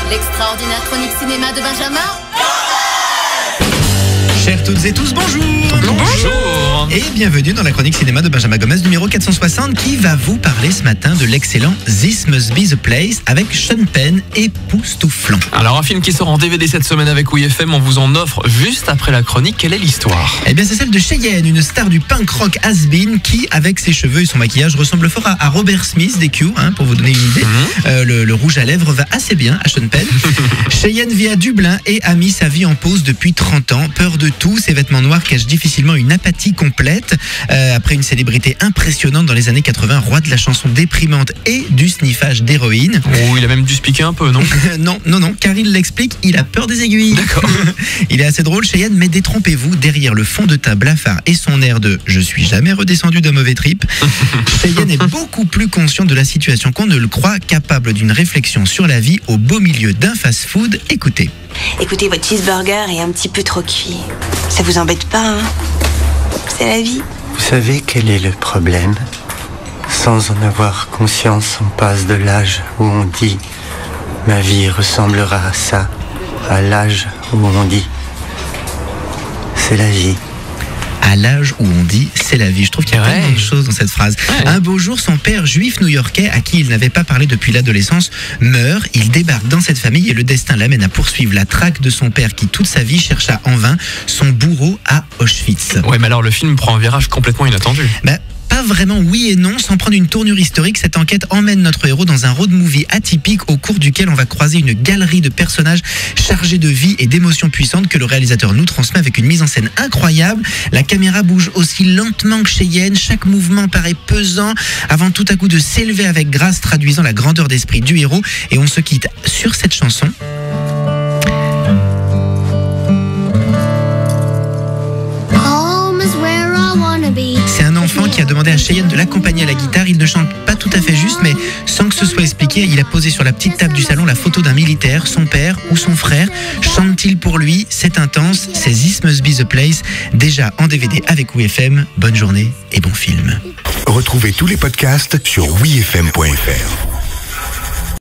L'extraordinaire chronique cinéma de Benjamin. Chères toutes et tous, bonjour. Bonjour. Et bienvenue dans la chronique cinéma de Benjamin Gomez numéro 460 qui va vous parler ce matin de l'excellent This Must Be the Place avec Sean Penn époustouflant. Alors un film qui sort en DVD cette semaine avec WeFM, on vous en offre juste après la chronique. Quelle est l'histoire? Eh bien c'est celle de Cheyenne, une star du punk rock has-been qui, avec ses cheveux et son maquillage, ressemble fort à Robert Smith des Cure, pour vous donner une idée. Le rouge à lèvres va assez bien à Sean Penn. Cheyenne vit à Dublin et a mis sa vie en pause depuis 30 ans. Peur de tout, ses vêtements noirs cachent difficilement une apathie complète. Après une célébrité impressionnante dans les années 80, roi de la chanson déprimante et du sniffage d'héroïne. Oh, il a même dû se piquer un peu, non? Non, car il l'explique, il a peur des aiguilles. D'accord. Il est assez drôle, Cheyenne, mais détrompez-vous, derrière le fond de teint blafard et son air de « je suis jamais redescendu d'un mauvais trip », Cheyenne est beaucoup plus conscient de la situation qu'on ne le croit, capable d'une réflexion sur la vie au beau milieu d'un fast-food. Écoutez. Écoutez, votre cheeseburger est un petit peu trop cuit. Ça vous embête pas, hein? C'est la vie. Vous savez quel est le problème? Sans en avoir conscience, on passe de l'âge où on dit « ma vie ressemblera à ça » à l'âge où on dit « c'est la vie ». À l'âge où on dit c'est la vie. Je trouve qu'il y a tellement de choses dans cette phrase. Un beau jour, son père juif new-yorkais, à qui il n'avait pas parlé depuis l'adolescence, meurt. Il débarque dans cette famille et le destin l'amène à poursuivre la traque de son père qui toute sa vie chercha en vain son bourreau à Auschwitz. Ouais, mais alors le film prend un virage complètement inattendu. Pas vraiment oui et non, sans prendre une tournure historique, cette enquête emmène notre héros dans un road movie atypique au cours duquel on va croiser une galerie de personnages chargés de vie et d'émotions puissantes que le réalisateur nous transmet avec une mise en scène incroyable. La caméra bouge aussi lentement que Cheyenne, chaque mouvement paraît pesant avant tout à coup de s'élever avec grâce, traduisant la grandeur d'esprit du héros. Et on se quitte sur cette chanson. C'est un enfant qui a demandé à Cheyenne de l'accompagner à la guitare. Il ne chante pas tout à fait juste, mais sans que ce soit expliqué, il a posé sur la petite table du salon la photo d'un militaire, son père ou son frère. Chante-t-il pour lui? C'est intense, c'est This Must Be the Place, déjà en DVD avec WeFM. Bonne journée et bon film. Retrouvez tous les podcasts sur wefm.fr.